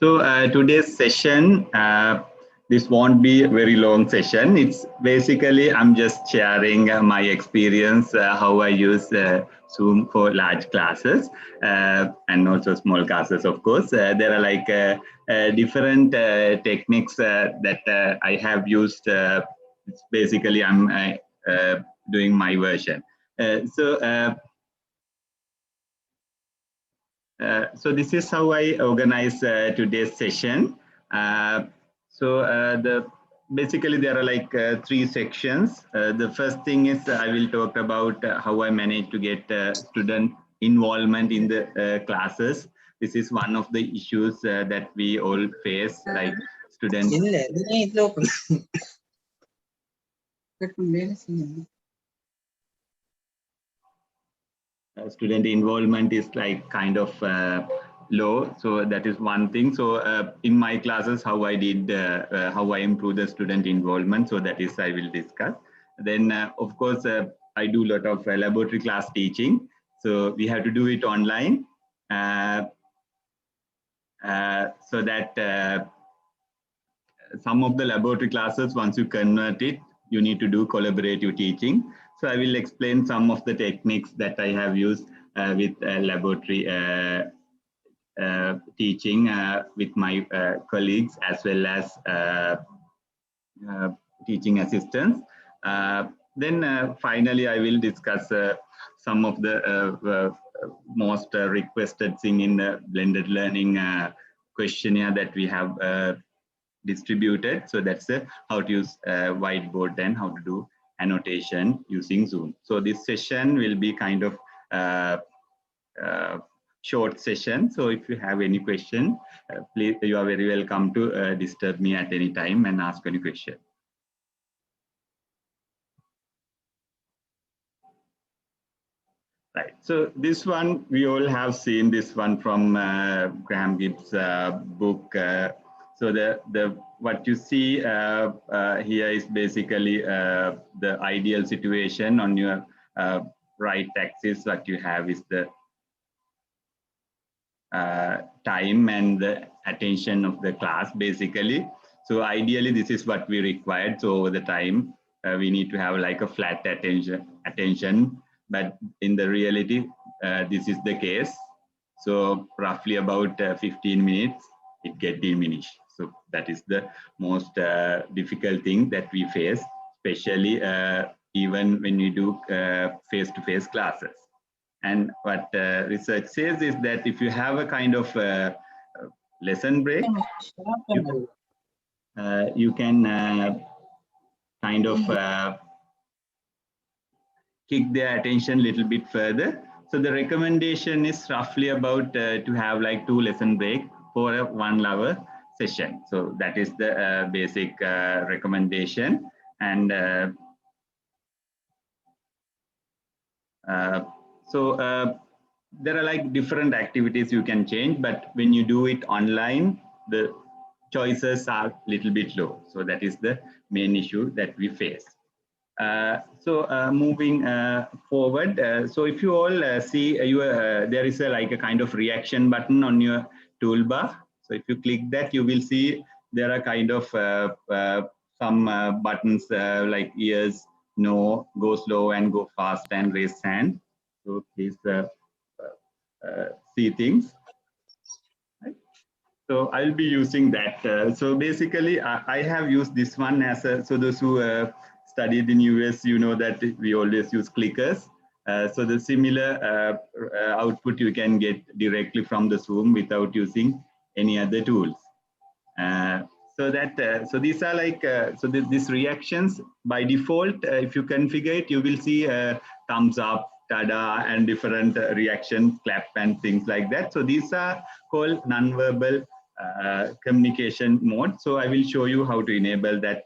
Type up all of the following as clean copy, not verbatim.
Today's session, this won't be a very long session. It's basically I'm just sharing my experience, how I use Zoom for large classes and also small classes, of course. There are like different techniques that I have used. It's basically, I'm doing my version. Uh, so. Uh, so this is how I organize today's session. The basically there are like three sections. The first thing is I will talk about how I manage to get student involvement in the classes. This is one of the issues that we all face, like student student involvement is like kind of low. So that is one thing. So in my classes, how I did, how I improve the student involvement. So that is I will discuss. Then of course, I do a lot of laboratory class teaching. So we have to do it online. So that some of the laboratory classes, once you convert it, you need to do collaborative teaching. So I will explain some of the techniques that I have used with laboratory teaching with my colleagues as well as teaching assistants. Then finally, I will discuss some of the most requested thing in the blended learning questionnaire that we have distributed. So that's how to use whiteboard and how to do annotation using Zoom. So this session will be kind of short session. So if you have any question, please, you are very welcome to disturb me at any time and ask any question. Right. So this one, we all have seen this one from Graham Gibbs' book. So the what you see here is basically the ideal situation. On your right axis, what you have is the time and the attention of the class, basically. So ideally, this is what we required. So over the time, we need to have like a flat attention. But in the reality, this is the case. So roughly about 15 minutes, it get diminished. So that is the most difficult thing that we face, especially even when we do face-to-face classes. And what research says is that if you have a kind of lesson break, you can kind of kick their attention a little bit further. So the recommendation is roughly about to have like 2 lesson break for a 1 hour session. So that is the basic recommendation. And there are like different activities you can change, but when you do it online, the choices are a little bit low. So that is the main issue that we face. Moving forward, so if you all see there is like a kind of reaction button on your toolbar. So if you click that, you will see there are kind of some buttons like yes, no, go slow and go fast and raise hand. So please see things. Right? So I'll be using that. So basically, I have used this one as a, so those who studied in US, you know that we always use clickers. So the similar output you can get directly from the Zoom without using any other tools. So these are like, these reactions by default, if you configure it, you will see thumbs up, tada, and different reactions, clap and things like that. So these are called non-verbal communication mode. So I will show you how to enable that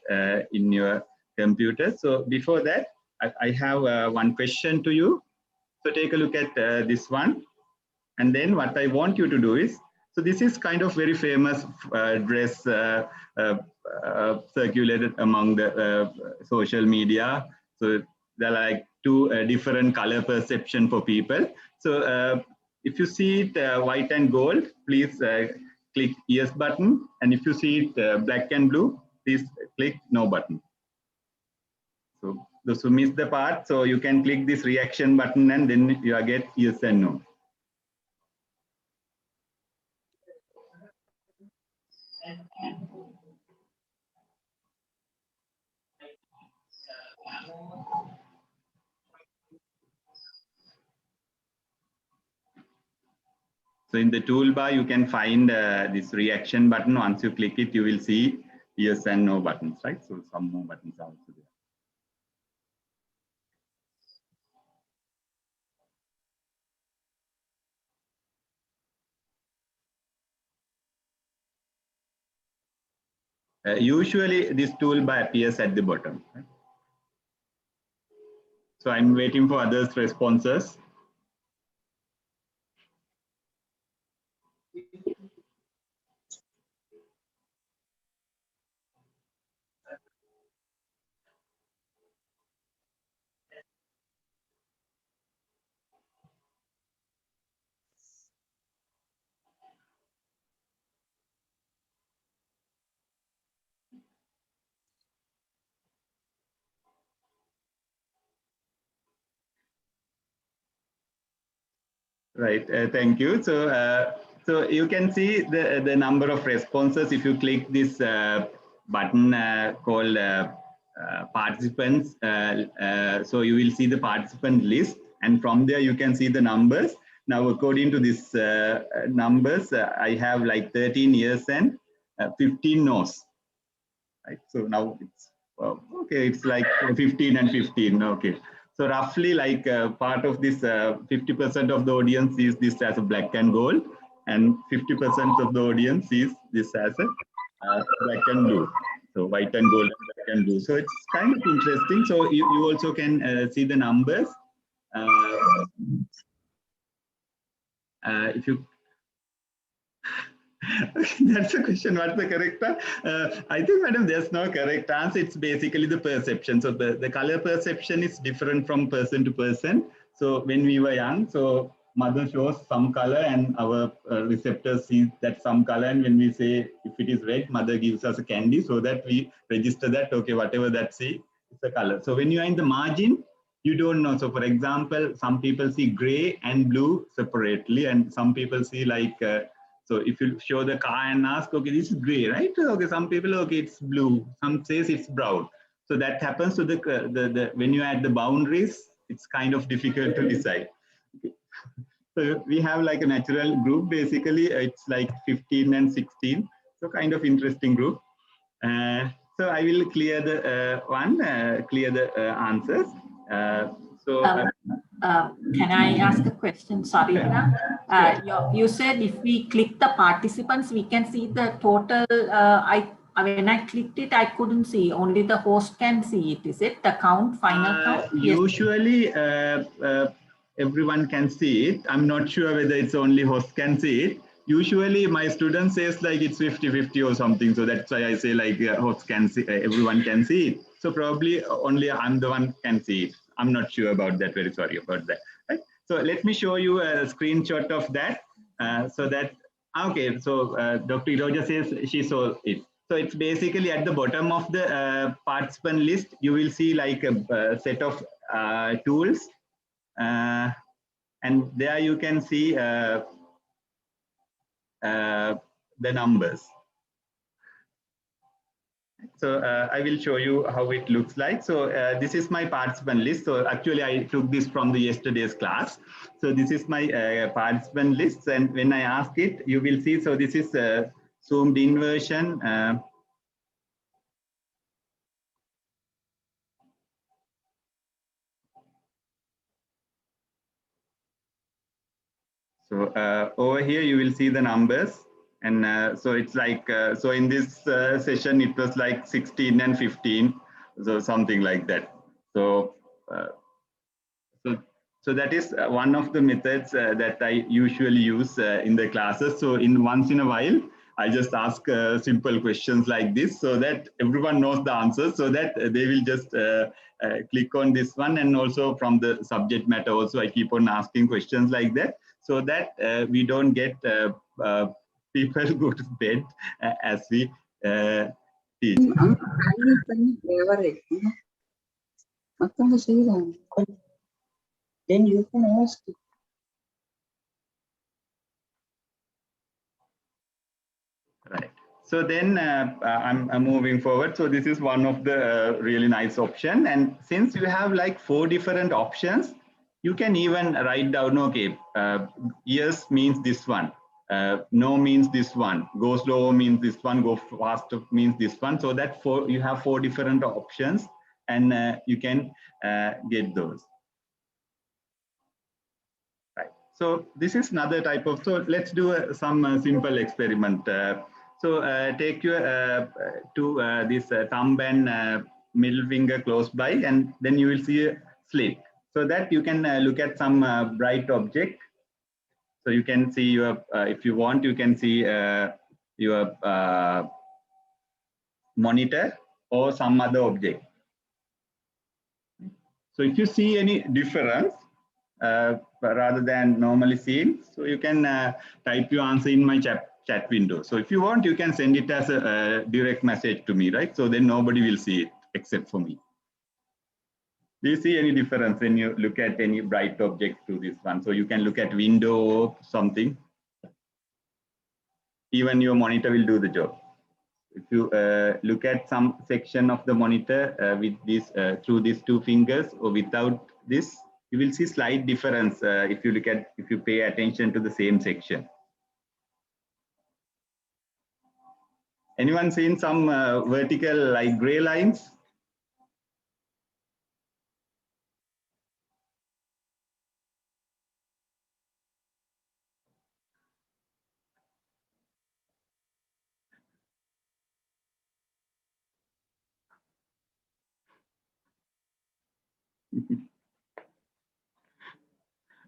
in your computer. So before that, I have one question to you. So take a look at this one. And then what I want you to do is, so this is kind of very famous dress circulated among the social media. So there are like 2 different color perception for people. So if you see it white and gold, please click yes button, and if you see it black and blue, please click no button. So those who missed the part, so you can click this reaction button and then you get yes and no. So in the toolbar, you can find this reaction button. Once you click it, you will see yes and no buttons, right? So some more buttons are also there. Usually this toolbar appears at the bottom. Right? So I'm waiting for others' responses. Right, thank you. So you can see the number of responses if you click this button called participants. So you will see the participant list, and from there you can see the numbers. Now, according to this numbers, I have like 13 yes and 15 no's. Right, so now it's okay. It's like 15 and 15. Okay. So roughly like part of this 50% of the audience sees this as a black and gold, and 50% of the audience sees this as a black and blue. So white and gold and black and blue. So it's kind of interesting. So you also can see the numbers. If you That's a question. What's the correct answer? I think, madam, there's no correct answer. It's basically the perception. So the color perception is different from person to person. So when we were young, so mother shows some color and our receptors see that some color. And when we say if it is red, mother gives us a candy so that we register that, okay, whatever that see, it's a color. So when you are in the margin, you don't know. So for example, some people see gray and blue separately, and some people see like, so if you show the car and ask, okay, this is gray, right? Okay, some people, okay, it's blue. Some says it's brown. So that happens to the when you add the boundaries, it's kind of difficult to decide. So we have like a natural group. Basically, it's like 15 and 16. So kind of interesting group. So I will clear the clear the answers. Can I ask a question? Sorry, you said if we click the participants, we can see the total. When I clicked it, I couldn't see. Only the host can see it. Is it the count, final count? Usually, everyone can see it. I'm not sure whether it's only host can see it. Usually, my student says like it's 50-50 or something. So that's why I say like host can see, everyone can see it. So probably only I'm the one can see it. I'm not sure about that. Very sorry about that. Right? So let me show you a screenshot of that. So that, okay, so Dr. Iroja says she saw it. So it's basically at the bottom of the participant list, you will see like a set of tools. And there you can see the numbers. So I will show you how it looks like. So this is my participant list. So actually I took this from the yesterday's class. So this is my participant list. And when I ask it, you will see, so this is a zoomed in version. So over here, you will see the numbers. And so it's like, so in this session, it was like 16 and 15. So something like that. So, so that is one of the methods that I usually use in the classes. So once in a while, I just ask simple questions like this so that everyone knows the answers, so that they will just click on this one. And also from the subject matter also, I keep on asking questions like that, so that we don't get people go to bed as we teach. Then you can ask. Right. So then I'm moving forward. So this is one of the really nice option. And since you have like 4 different options, you can even write down, okay, yes means this one. No means this one. Go slow means this one. Go faster means this one. So that you have 4 different options, and you can get those. Right. So this is another type of. So let's do some simple experiment. So take your this thumb and middle finger close by, and then you will see a slit. So that you can look at some bright object. So you can see your, if you want, you can see your monitor or some other object. So if you see any difference rather than normally seen, so you can type your answer in my chat window. So if you want, you can send it as a direct message to me, right? So then nobody will see it except for me. Do you see any difference when you look at any bright object to this one? So you can look at window or something. Even your monitor will do the job. If you look at some section of the monitor with this through these 2 fingers or without this, you will see slight difference if you pay attention to the same section. Anyone seen some vertical like gray lines?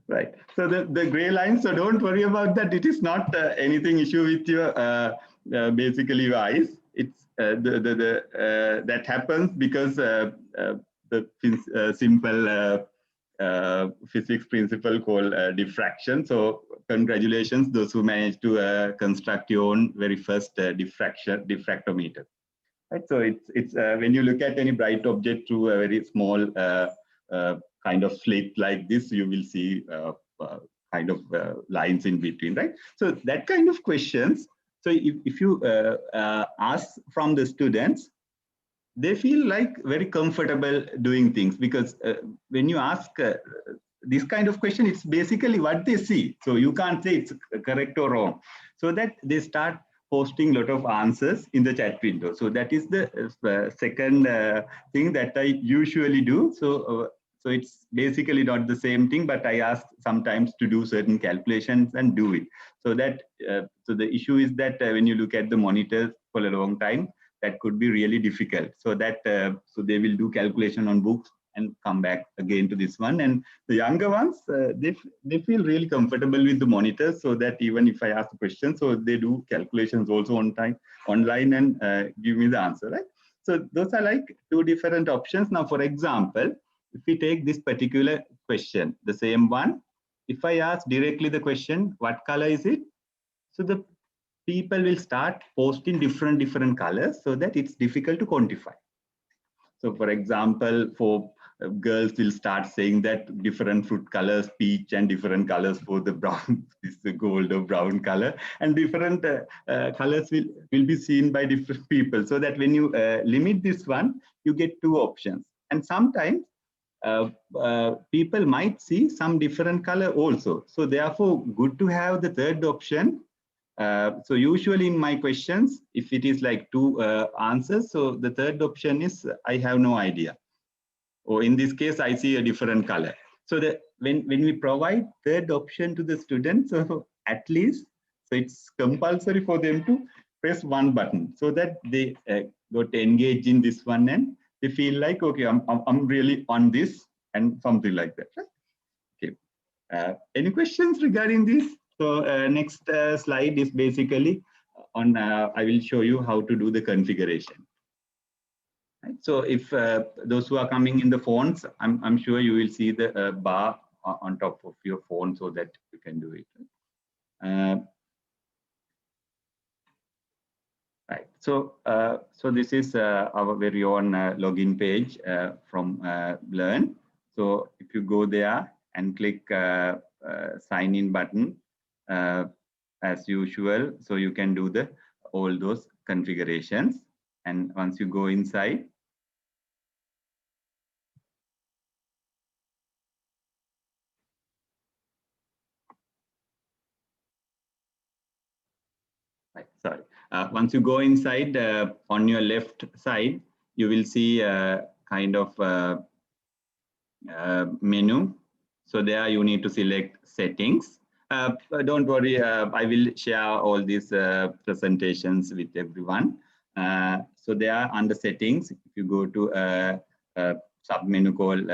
Right. So the gray line, so don't worry about that. It is not anything issue with your basically your eyes. It's that happens because the simple physics principle called diffraction. So congratulations, those who managed to construct your own very first diffractometer. Right. So it's when you look at any bright object through a very small kind of slit like this, you will see kind of lines in between, right? So that kind of questions. So if you ask from the students, they feel like very comfortable doing things, because when you ask this kind of question, it's basically what they see. So you can't say it's correct or wrong. So that they start posting a lot of answers in the chat window. So that is the second thing that I usually do. So it's basically not the same thing, but I ask sometimes to do certain calculations and do it. So that so the issue is that when you look at the monitors for a long time, that could be really difficult. So that so they will do calculation on books and come back again to this one. And the younger ones, they feel really comfortable with the monitors, so that even if I ask a question, so they do calculations also online and give me the answer, right? So those are like 2 different options. Now, for example, if we take this particular question, the same one, if I ask directly the question, what color is it? So the people will start posting different colors, so that it's difficult to quantify. So for example, for girls will start saying that different fruit colors, peach, and different colors for the brown, this is the gold or brown color, and different colors will be seen by different people. So that when you limit this one, you get 2 options. And sometimes people might see some different color also. So therefore, good to have the third option. So usually in my questions, if it is like 2 answers, so the third option is I have no idea. Or in this case, I see a different color. So that when we provide third option to the students, so at least, so it's compulsory for them to press 1 button, so that they got engaged in this one and they feel like, okay, I'm really on this, and something like that. Right? Okay. Any questions regarding this? So next slide is basically on, I will show you how to do the configuration. Right? So if those who are coming in the phones, I'm sure you will see the bar on top of your phone, so that you can do it. Right. So, so this is our very own login page from Learn. So if you go there and click sign in button as usual, so you can do the all those configurations. And once you go inside, right, sorry. Once you go inside, on your left side, you will see kind of menu. So there you need to select settings. Don't worry, I will share all these presentations with everyone. So there under settings, if you go to a sub-menu called,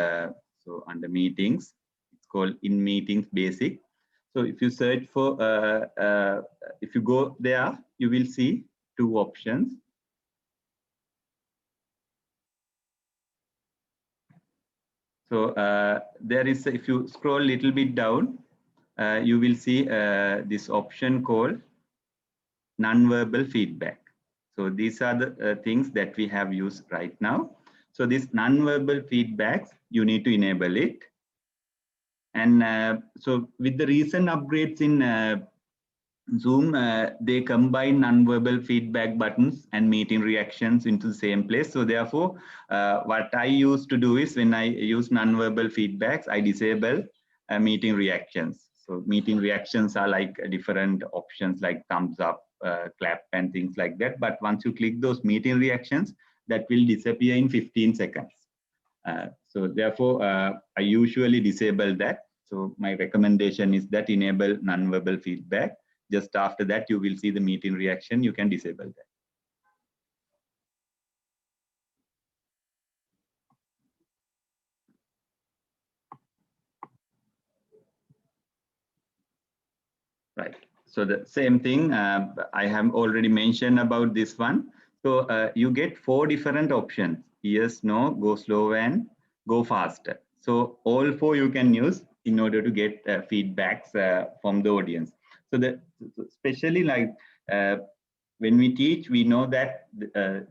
so under meetings, it's called in meetings basic. So if you search for, if you go there, you will see two options. So there is, if you scroll a little bit down, you will see this option called non-verbal feedback. So these are the things that we have used right now. So this non-verbal feedbacks, you need to enable it. And so with the recent upgrades in Zoom, they combine non-verbal feedback buttons and meeting reactions into the same place. So therefore, what I used to do is when I use non-verbal feedbacks, I disable meeting reactions. So meeting reactions are like different options like thumbs up, clap and things like that. But once you click those meeting reactions, that will disappear in 15 seconds. So therefore, I usually disable that. So my recommendation is that enable non-verbal feedback. Just after that, you will see the meeting reaction. You can disable that. Right. So the same thing I have already mentioned about this one. So you get 4 different options: yes, no, go slow, and go faster. So all 4 you can use in order to get feedbacks from the audience. So that especially like when we teach, we know that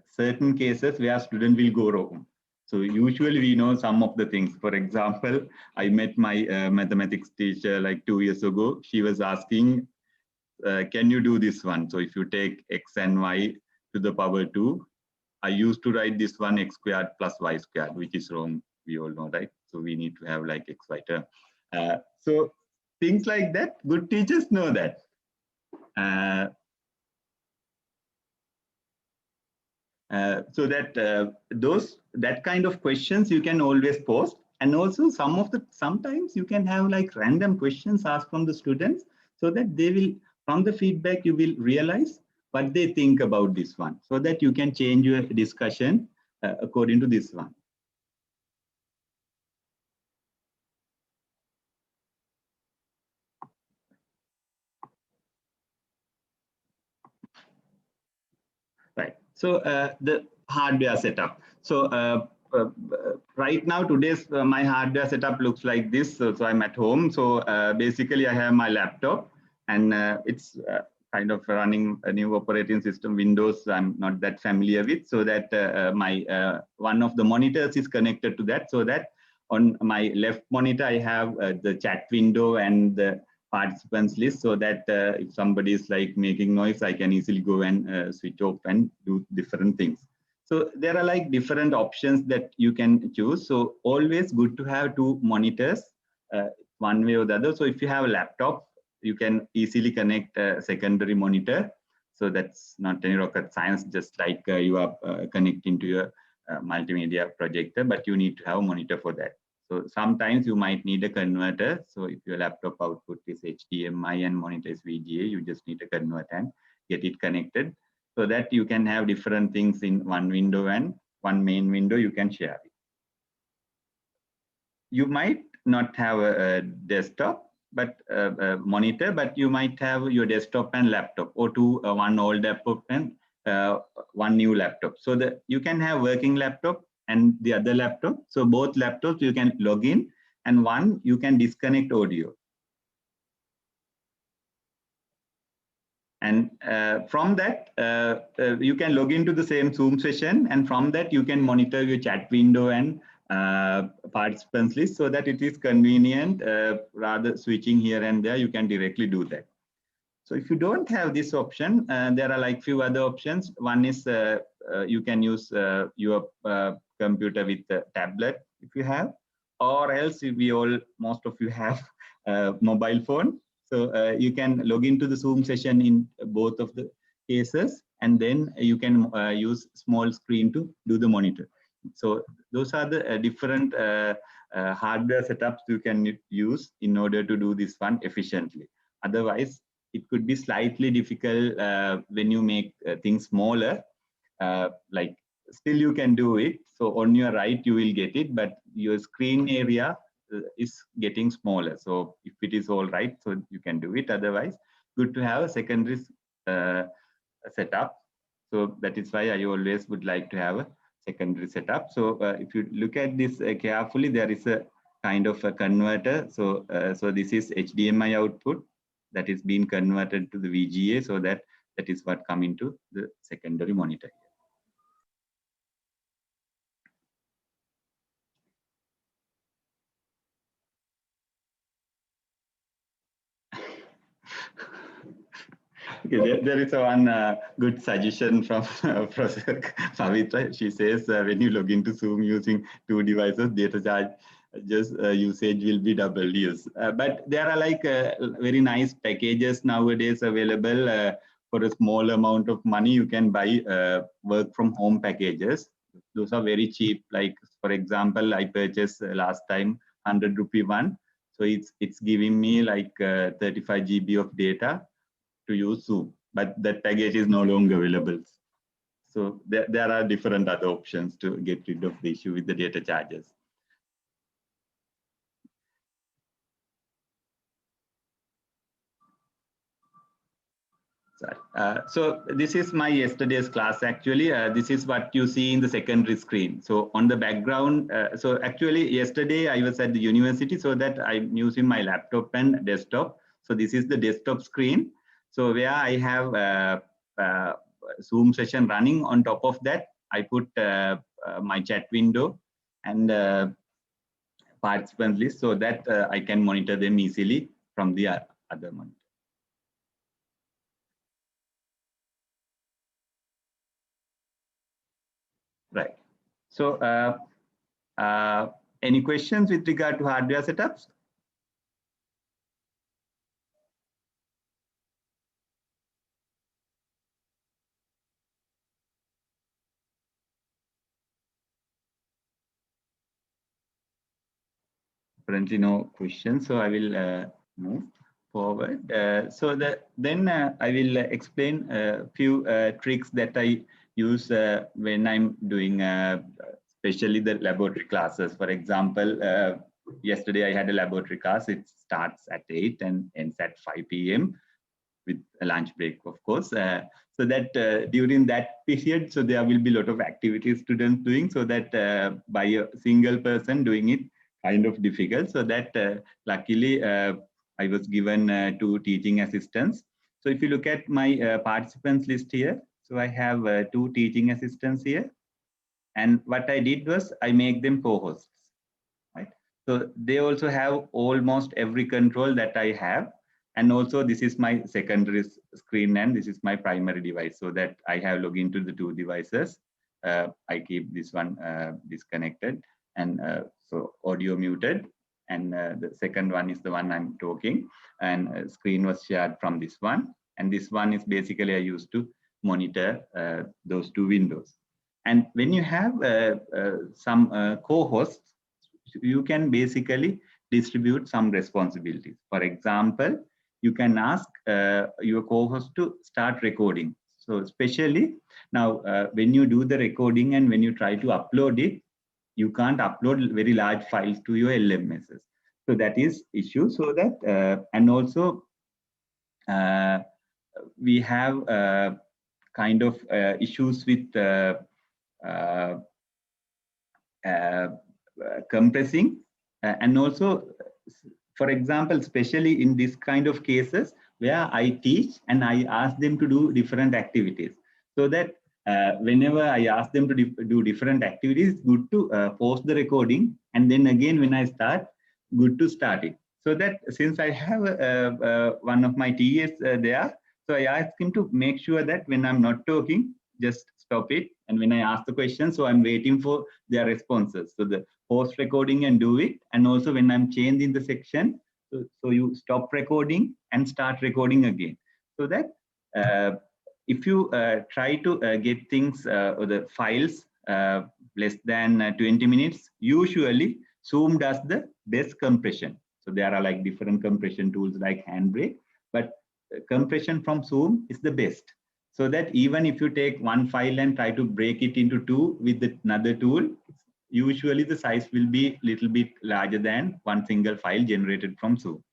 certain cases where student will go wrong. So usually we know some of the things. For example, I met my mathematics teacher like 2 years ago. She was asking, can you do this one? So if you take x and y to the power 2, I used to write this one x squared plus y squared, which is wrong. We all know, right? So we need to have like x, y term. So things like that, good teachers know that. So that that kind of questions you can always post, and also sometimes you can have like random questions asked from the students, so that they will, from the feedback, you will realize what they think about this one, so that you can change your discussion according to this one. Right. So the hardware setup. So right now, today's my hardware setup looks like this. So I'm at home. So basically, I have my laptop, and it's kind of running a new operating system, Windows. I'm not that familiar with. So that my one of the monitors is connected to that. So that on my left monitor, I have the chat window and the participants list, so that if somebody is like making noise, I can easily go and switch off and do different things. So there are like different options that you can choose. So always good to have 2 monitors, one way or the other. So if you have a laptop, you can easily connect a secondary monitor. So that's not any rocket science, just like you are connecting to your multimedia projector, but you need to have a monitor for that. So sometimes you might need a converter. So if your laptop output is HDMI and monitor is VGA, you just need a converter and get it connected, so that you can have different things in one window, and one main window you can share it. You might not have a desktop, but a monitor, but you might have your desktop and laptop, or one old laptop and one new laptop. So that you can have working laptop and the other laptop. So both laptops you can log in, and one you can disconnect audio. And from that, you can log into the same Zoom session, and from that you can monitor your chat window and participants list, so that it is convenient. Rather switching here and there, you can directly do that. So if you don't have this option, there are like few other options. One is you can use your computer with a tablet if you have, or else most of you have a mobile phone. So you can log into the Zoom session in both of the cases, and then you can use small screen to do the monitor. So those are the different hardware setups you can use in order to do this one efficiently. Otherwise, it could be slightly difficult when you make things smaller. Like still you can do it. So on your right, you will get it, but your screen area is getting smaller. So if it is all right, so you can do it. Otherwise, good to have a secondary setup. So that is why I always would like to have a secondary setup. So if you look at this carefully, there is a kind of a converter. So this is HDMI output that is being converted to the VGA, so that is what come into the secondary monitor. Okay, there is one good suggestion from Professor Pavitra. She says when you log into Zoom using 2 devices, data charge usage will be double use. But there are like very nice packages nowadays available for a small amount of money. You can buy work from home packages. Those are very cheap. Like for example, I purchased last time 100 rupee one. So it's giving me like 35 GB of data to use Zoom, but that package is no longer available. So there are different other options to get rid of the issue with the data charges. So this is my yesterday's class actually. This is what you see in the secondary screen. So on the background, so actually yesterday I was at the university, so that I'm using my laptop and desktop. So this is the desktop screen. So where I have Zoom session running, on top of that, I put my chat window and participant list, so that I can monitor them easily from the other monitor. Right. So any questions with regard to hardware setups? Currently no questions, so I will move forward. Then I will explain a few tricks that I use when I'm doing especially the laboratory classes. For example, yesterday I had a laboratory class. It starts at 8 and ends at 5 p.m. with a lunch break, of course. So that during that period, so there will be a lot of activities students doing, so that by a single person doing it kind of difficult. So that luckily I was given 2 teaching assistants. So if you look at my participants list here, so I have 2 teaching assistants here. And what I did was I make them co-hosts, right? So they also have almost every control that I have. And also this is my secondary screen and this is my primary device, so that I have login to the 2 devices. I keep this one disconnected, and so audio muted. And the second one is the one I'm talking, and screen was shared from this one. And this one is basically I used to monitor those 2 windows. And when you have some co-hosts, you can basically distribute some responsibilities. For example, you can ask your co-host to start recording. So especially now, when you do the recording and when you try to upload it, you can't upload very large files to your LMSs. So that is issue. So that, and also we have kind of issues with compressing, and also, for example, especially in this kind of cases, where I teach and I ask them to do different activities. So that whenever I ask them to do different activities, good to pause the recording. And then again, when I start, good to start it. So that since I have one of my TAs there, so I ask him to make sure that when I'm not talking, just stop it. And when I ask the question, so I'm waiting for their responses. So the pause recording and do it. And also when I'm changing the section, so you stop recording and start recording again. So that if you try to get things or the files less than 20 minutes, usually Zoom does the best compression. So there are like different compression tools like Handbrake, but compression from Zoom is the best. So that even if you take one file and try to break it into two with another tool, usually the size will be a little bit larger than one single file generated from Zoom.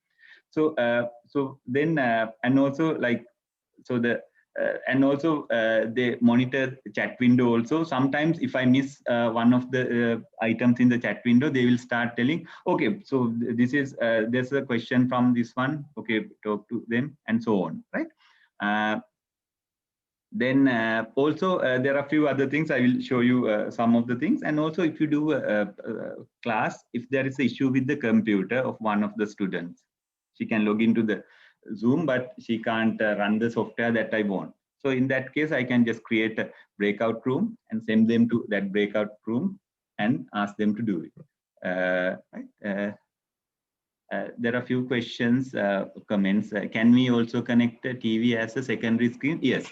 So then and also like so the and also they monitor the chat window also. Sometimes if I miss one of the items in the chat window, they will start telling, okay, so this is there's a question from this one, okay, talk to them, and so on, right? Then also there are a few other things. I will show you some of the things. And also if you do a class, if there is an issue with the computer of one of the students, she can log into the Zoom, but she can't run the software that I want. So in that case, I can just create a breakout room and send them to that breakout room and ask them to do it. Right? There are a few questions, comments. Can we also connect the TV as a secondary screen? Yes.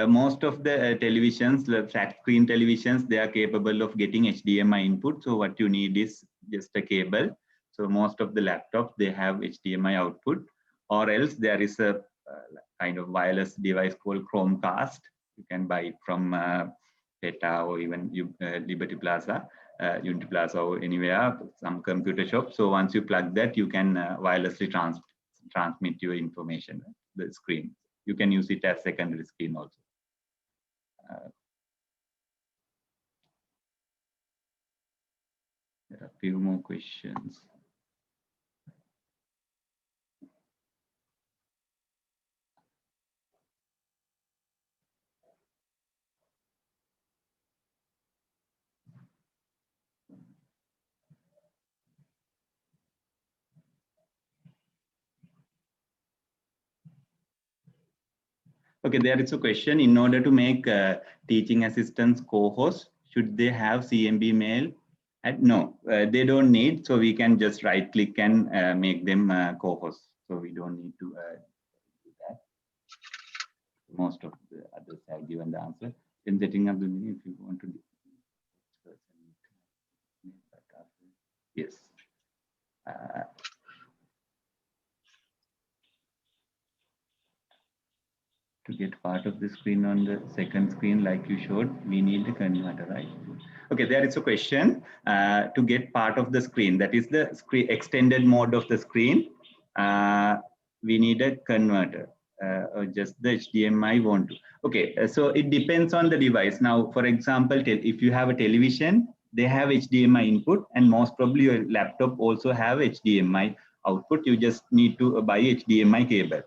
Most of the televisions, the flat screen televisions, they are capable of getting HDMI input. So what you need is just a cable. So most of the laptops, they have HDMI output, or else there is a kind of wireless device called Chromecast. You can buy it from PETA or even Liberty Plaza. Unity Plaza or anywhere, some computer shop. So once you plug that, you can wirelessly transmit your information, the screen. You can use it as secondary screen also. There are a few more questions. Okay, there is a question. In order to make teaching assistants co-host, should they have CMB mail? No, they don't need. So we can just right click and make them co-host. So we don't need to do that. Most of the others have given the answer. In setting up the meeting, if you want to do yes. To get part of the screen on the second screen like you showed, we need a converter, right? Okay, there is a question. To get part of the screen, that is the screen extended mode of the screen, we need a converter. Or just the HDMI want to. Okay, so it depends on the device. Now, for example, if you have a television, they have HDMI input, and most probably your laptop also have HDMI output. You just need to buy HDMI cable.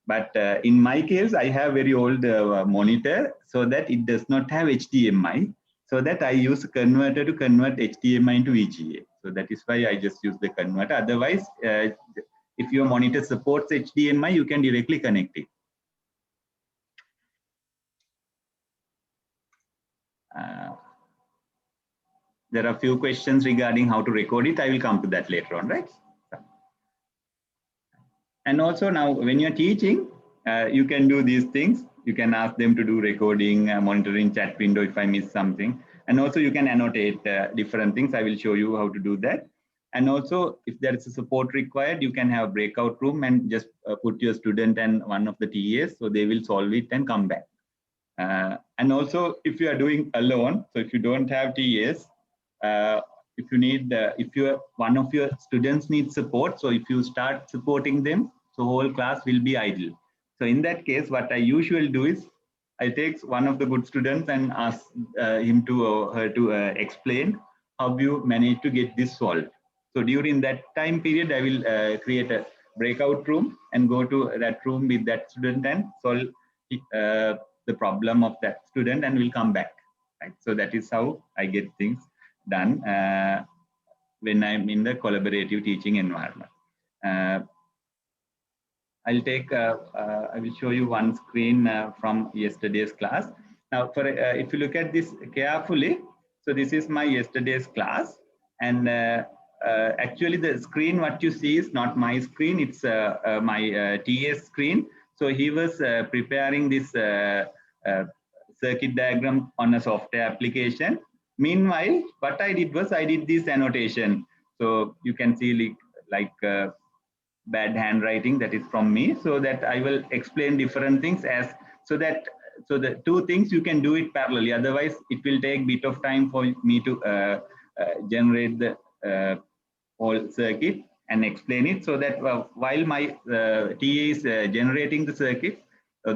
But in my case, I have very old monitor, so that it does not have HDMI. So that I use a converter to convert HDMI into VGA. So that is why I just use the converter. Otherwise, if your monitor supports HDMI, you can directly connect it. There are a few questions regarding how to record it. I will come to that later on, right? And also now, when you're teaching, you can do these things. You can ask them to do recording, monitoring chat window if I miss something. And also you can annotate different things. I will show you how to do that. And also if there is a support required, you can have a breakout room and just put your student and one of the TAs, so they will solve it and come back. And also if you are doing alone, so if you don't have TAs, if you need, if one of your students needs support, so if you start supporting them, so whole class will be idle. So in that case, what I usually do is I take one of the good students and ask him to her to explain how you manage to get this solved. So during that time period, I will create a breakout room and go to that room with that student and solve the problem of that student, and we'll come back. Right? So that is how I get things done when I'm in the collaborative teaching environment. I will show you one screen from yesterday's class. Now, if you look at this carefully, so this is my yesterday's class, and actually the screen what you see is not my screen, it's my TA's screen. So he was preparing this circuit diagram on a software application. Meanwhile, what I did was I did this annotation. So you can see like bad handwriting, that is from me, so that I will explain different things so the two things you can do it parallelly. Otherwise, it will take a bit of time for me to generate the whole circuit and explain it, so that while my TA is generating the circuit or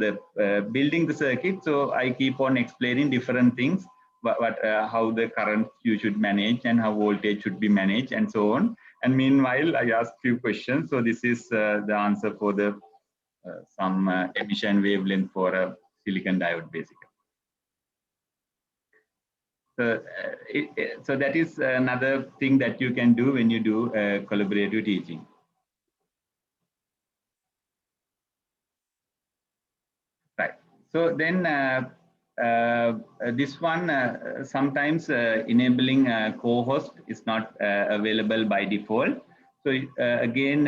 building the circuit, so I keep on explaining different things, how the current you should manage and how voltage should be managed and so on. And meanwhile, I ask few questions. So this is the answer for the some emission wavelength for a silicon diode, basically. So that is another thing that you can do when you do collaborative teaching. Right. So then this one, sometimes enabling co-host is not available by default. So again,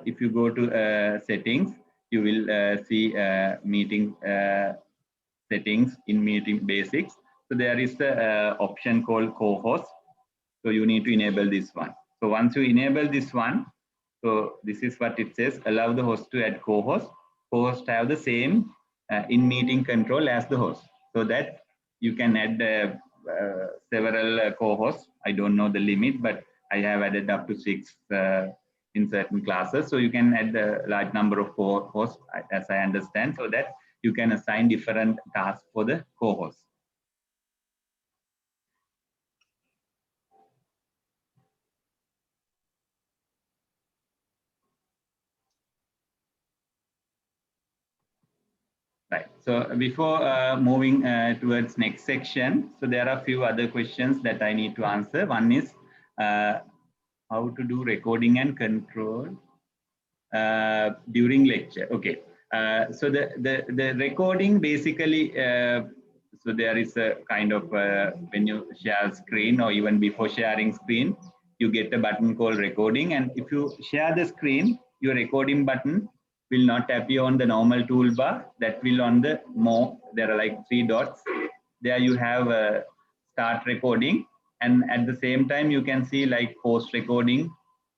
if you go to settings, you will see meeting settings in meeting basics. So there is the option called co-host. So you need to enable this one. So once you enable this one, so this is what it says: allow the host to add co-host. Co-host have the same in meeting control as the host, so that you can add several co-hosts. I don't know the limit, but I have added up to 6 in certain classes. So you can add a large number of co-hosts, as I understand, so that you can assign different tasks for the co-hosts. Right. So before moving towards next section, so there are a few other questions that I need to answer. One is how to do recording and control during lecture. Okay. So the recording basically, so there is a kind of when you share screen or even before sharing screen, you get a button called recording, and if you share the screen, your recording button will not appear on the normal toolbar. That will on the more, there are like 3 dots. There you have start recording, and at the same time you can see like post recording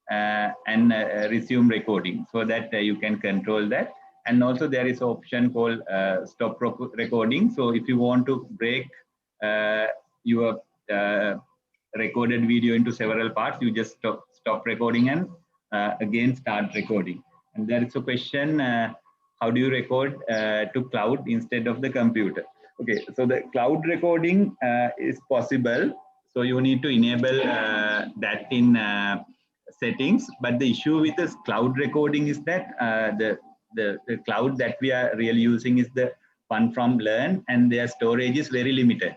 and resume recording, so that you can control that. And also there is an option called stop recording. So if you want to break your recorded video into several parts, you just stop recording and again start recording. And there is a question, how do you record to cloud instead of the computer? Okay, so the cloud recording is possible. So you need to enable that in settings. But the issue with this cloud recording is that the cloud that we are really using is the one from Learn, and their storage is very limited.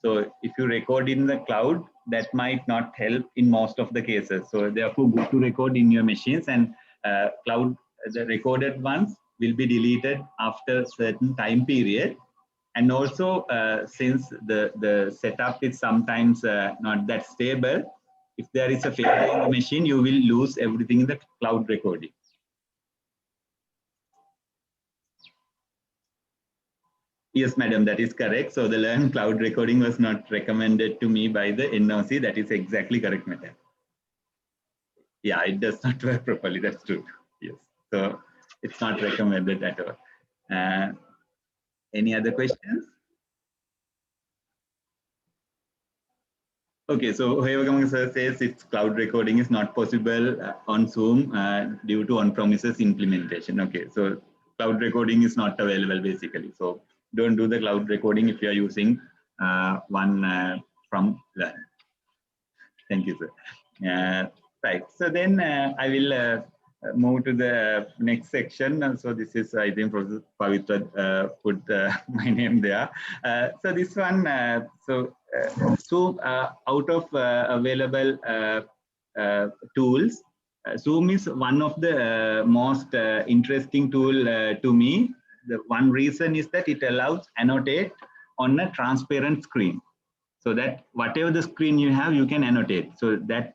So if you record in the cloud, that might not help in most of the cases. So therefore, good to record in your machines, and cloud, the recorded ones will be deleted after a certain time period. And also, since the setup is sometimes not that stable, if there is a failure in the machine, you will lose everything in the cloud recording. Yes, madam, that is correct. So the Learn cloud recording was not recommended to me by the NOC. That is exactly correct, madam. Yeah, it does not work properly. That's true. Yes. So it's not recommended at all. Any other questions? Okay, so Hoyevagamanga sir says its cloud recording is not possible on Zoom due to on-premises implementation. Okay, so cloud recording is not available basically. So don't do the cloud recording if you are using one from Learn. Thank you, sir. Right, so then I will move to the next section. So this is, I think, Professor Pavitra put my name there. So this one, Zoom, out of available tools, Zoom is one of the most interesting tool to me. The one reason is that it allows annotate on a transparent screen, so that whatever the screen you have, you can annotate. So that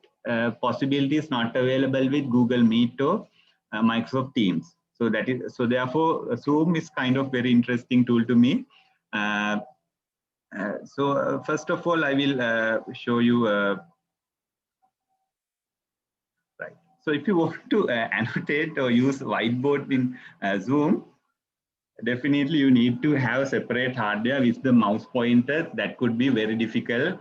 possibility is not available with Google Meet or Microsoft Teams. So that is, so therefore Zoom is kind of very interesting tool to me. First of all, I will show you. Right. So if you want to annotate or use whiteboard in Zoom, definitely you need to have separate hardware with the mouse pointer. That could be very difficult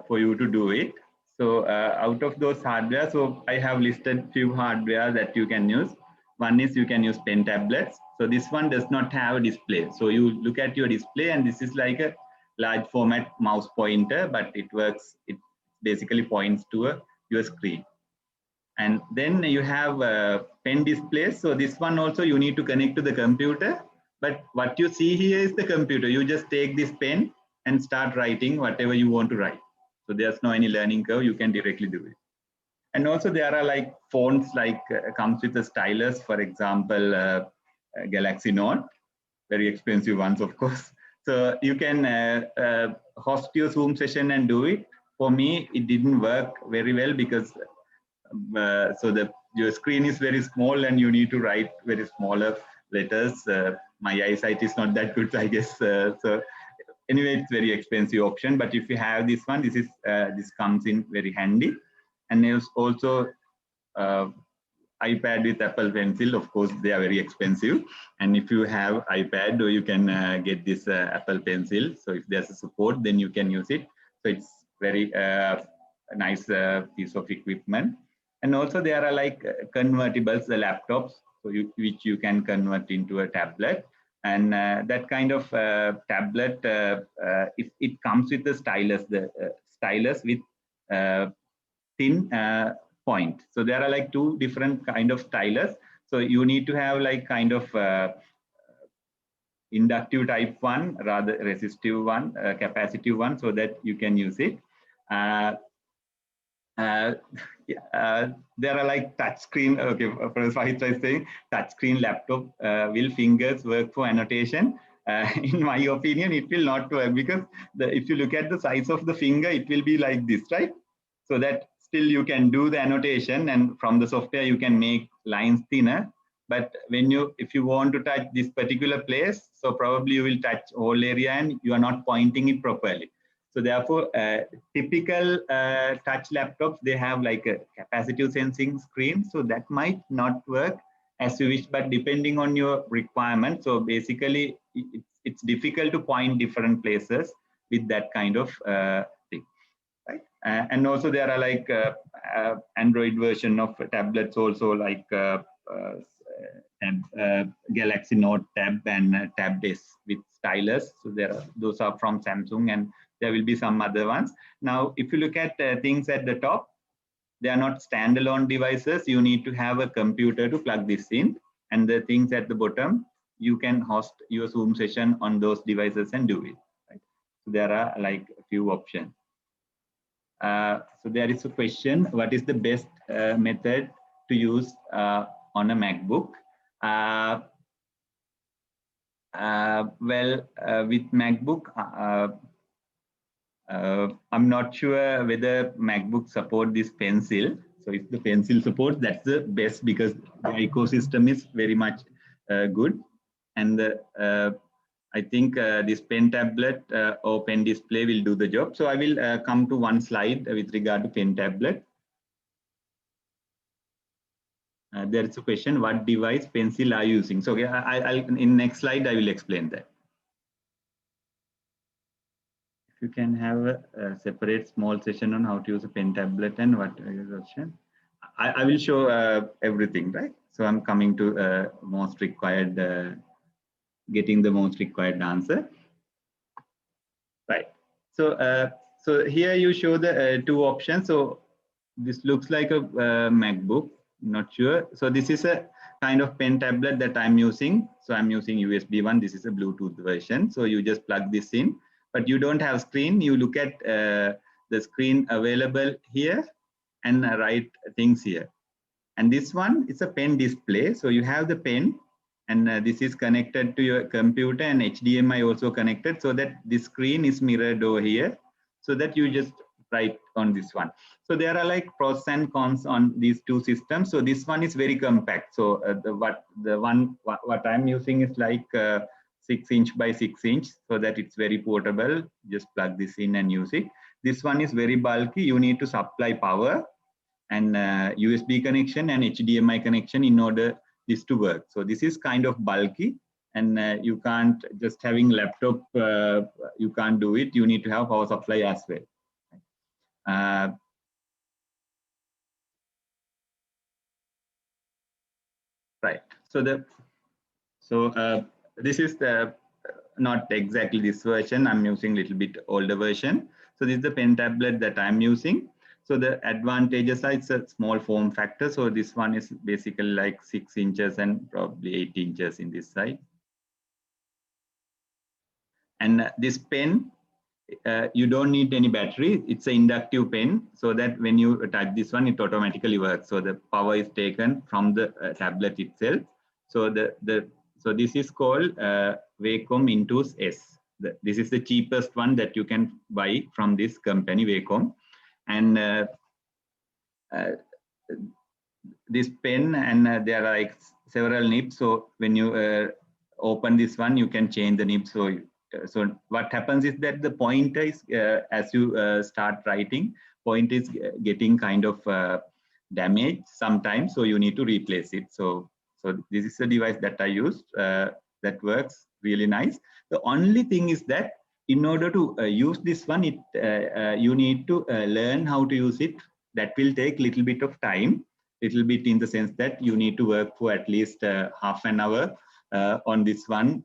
for you to do it. So out of those hardware, so I have listed few hardware that you can use. One is you can use pen tablets. So this one does not have a display. So you look at your display and this is like a large format mouse pointer, but it works, it basically points to your screen. And then you have pen displays. So this one also you need to connect to the computer. But what you see here is the computer. You just take this pen and start writing whatever you want to write. So there's no any learning curve. You can directly do it. And also there are like fonts like comes with a stylus, for example, Galaxy Note, very expensive ones, of course. So you can host your Zoom session and do it. For me, it didn't work very well because your screen is very small and you need to write very smaller letters. My eyesight is not that good, I guess. So anyway, it's very expensive option. But if you have this one, this comes in very handy. And there's also iPad with Apple Pencil. Of course, they are very expensive. And if you have iPad, you can get this Apple Pencil. So if there's a support, then you can use it. So it's very nice piece of equipment. And also there are like convertibles, the laptops, so which you can convert into a tablet. And that kind of tablet, it comes with a stylus, the stylus with thin point. So there are like two different kind of stylus. So you need to have like kind of inductive type one, rather resistive one, capacitive one, so that you can use it. There are like touch screen. Okay, Professor Fahitra is saying touch screen laptop. Will fingers work for annotation? In my opinion, it will not work because if you look at the size of the finger, it will be like this, right? So that still you can do the annotation, and from the software you can make lines thinner. But if you want to touch this particular place, so probably you will touch whole area and you are not pointing it properly. So therefore, typical touch laptops, they have like a capacitive sensing screen. So that might not work as you wish, but depending on your requirement. So basically, it's difficult to point different places with that kind of thing, right? And also there are like Android version of tablets also, like Galaxy Note Tab and Tab S with stylus. So those are from Samsung, and there will be some other ones. Now, if you look at things at the top, they are not standalone devices. You need to have a computer to plug this in. And the things at the bottom, you can host your Zoom session on those devices and do it. Right? So there are like a few options. So there is a question, what is the best method to use on a MacBook? With MacBook, I'm not sure whether MacBook support this pencil. So if the pencil supports, that's the best because the ecosystem is very much good. And I think this pen tablet or pen display will do the job. So I will come to one slide with regard to pen tablet. There is a question, what device pencil are you using? So I'll in next slide, I will explain that. If you can have a separate small session on how to use a pen tablet and what is the option. I will show everything, right? So I'm coming to most required, getting the most required answer. Right. So so here you show the two options. So this looks like a MacBook. not sure. So this is a kind of pen tablet that I'm using. So I'm using USB one. This is a Bluetooth version. So you just plug this in, but you don't have screen. You look at the screen available here and write things here. And this one is a pen display. So you have the pen, and this is connected to your computer, and HDMI also connected, so that the screen is mirrored over here, so that you just write on this one. So there are like pros and cons on these two systems. So this one is very compact. So what I'm using is like 6" by 6", so that it's very portable. Just plug this in and use it. This one is very bulky. You need to supply power and USB connection and HDMI connection in order this to work. So this is kind of bulky, and you can't just having laptop, you can't do it. You need to have power supply as well. Right. So this is the not exactly this version. I'm using a little bit older version. So this is the pen tablet that I'm using. So the advantages are it's a small form factor. So this one is basically like 6 inches and probably 8 inches in this side. And this pen, you don't need any battery. It's an inductive pen, so that when you touch this one, it automatically works. So the power is taken from the tablet itself. So so this is called Wacom Intuos S. This is the cheapest one that you can buy from this company, Wacom. And this pen, and there are like several nibs. So when you open this one, you can change the nib. So what happens is that the pointer is, as you start writing, pointer is getting kind of damaged sometimes. So you need to replace it. So this is a device that I used that works really nice. The only thing is that in order to use this one, you need to learn how to use it. That will take a little bit of time, little bit in the sense that you need to work for at least half an hour on this one,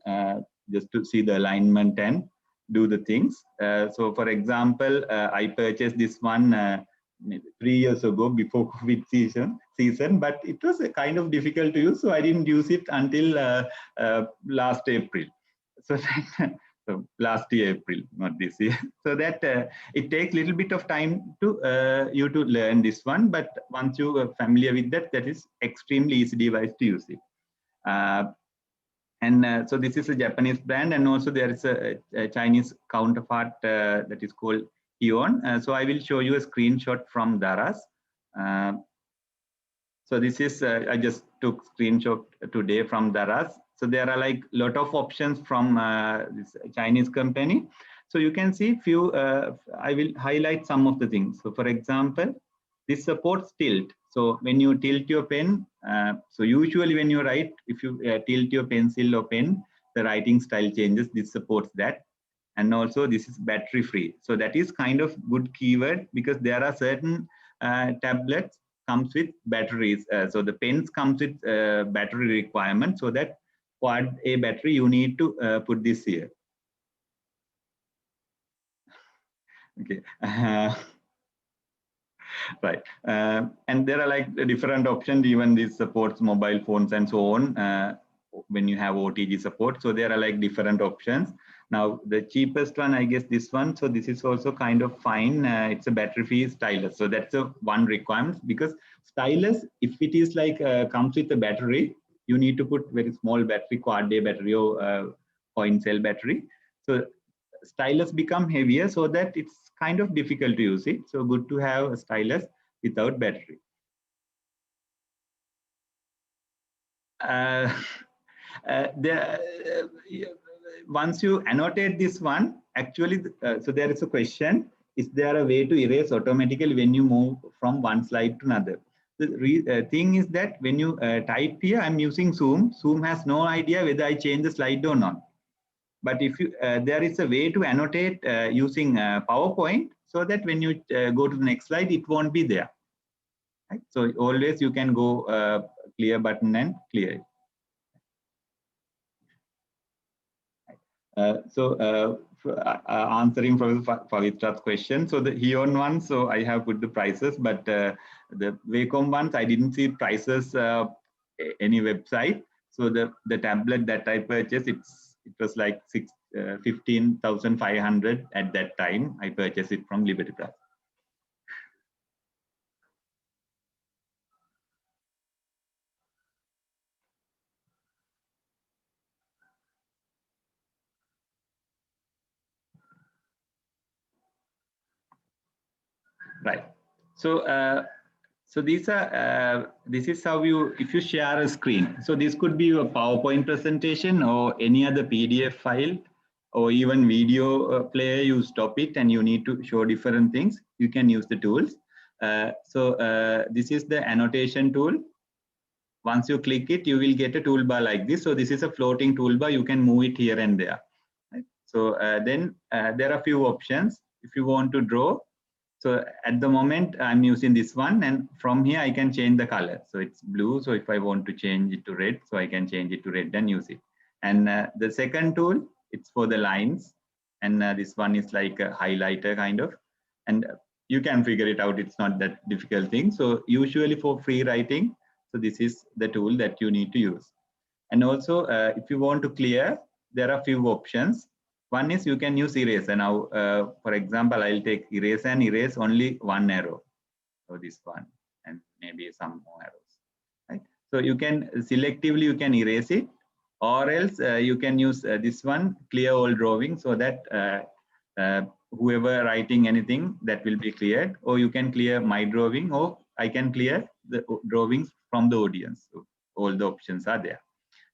just to see the alignment and do the things. So for example, I purchased this one maybe 3 years ago before COVID season, but it was a kind of difficult to use. So I didn't use it until last April. So so last year April, not this year. So that it takes a little bit of time to you to learn this one, but once you are familiar with that, that is extremely easy device to use it. So this is a Japanese brand, and also there is a Chinese counterpart that is called Ion. So I will show you a screenshot from Daras. So this is I just took screenshot today from Daras. So there are like a lot of options from this Chinese company. So you can see few, I will highlight some of the things. So for example, this supports tilt. So when you tilt your pen, so usually when you write, if you tilt your pencil or pen, the writing style changes. This supports that. And also this is battery free. So that is kind of good keyword, because there are certain tablets comes with batteries. So the pens comes with battery requirement, so that quad A battery, you need to put this here. Okay. Right. And there are like different options. Even this supports mobile phones and so on when you have OTG support. So there are like different options. Now the cheapest one, I guess this one. So this is also kind of fine. It's a battery-free stylus. So that's a one requirement, because stylus, if it is like comes with a battery, you need to put very small battery, quad A battery or coin cell battery. So stylus become heavier, so that it's kind of difficult to use it. So good to have a stylus without battery. Once you annotate this one, actually, so there is a question: is there a way to erase automatically when you move from one slide to another? The thing is that when you type here, I'm using Zoom. Zoom has no idea whether I change the slide or not. But if you there is a way to annotate using PowerPoint, so that when you go to the next slide, it won't be there. Right? So always you can go clear button and clear it. answering Pavitra's question. So the HEON one, so I have put the prices, but the Wacom ones, I didn't see prices any website. So the tablet that I purchased, it was like 15,500 at that time. I purchased it from Liberty Plus. Right. So so these are this is how you, if you share a screen. So this could be a PowerPoint presentation or any other PDF file or even video player. You stop it and you need to show different things. You can use the tools. This is the annotation tool. Once you click it, you will get a toolbar like this. So this is a floating toolbar. You can move it here and there. Right? So then there are a few options. If you want to draw, so at the moment I'm using this one, and from here I can change the color. So it's blue. So if I want to change it to red, so I can change it to red and use it. And the second tool, it's for the lines. And this one is like a highlighter kind of. And you can figure it out. It's not that difficult thing. So usually for free writing, so this is the tool that you need to use. And also if you want to clear, there are few options. One is you can use eraser. Now, for example, I'll take erase and erase only one arrow. So this one, and maybe some more arrows. Right? So you can selectively, you can erase it, or else you can use this one, clear all drawing, so that whoever writing anything, that will be cleared. Or you can clear my drawing, or I can clear the drawings from the audience. So all the options are there.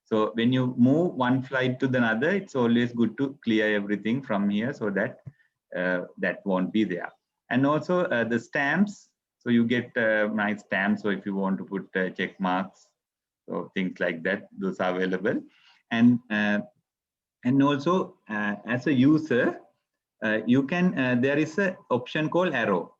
So when you move one slide to another, it's always good to clear everything from here, so that that won't be there. And also the stamps. So you get nice stamps. So if you want to put check marks, so things like that, those are available. And also as a user, you can there is an option called arrow.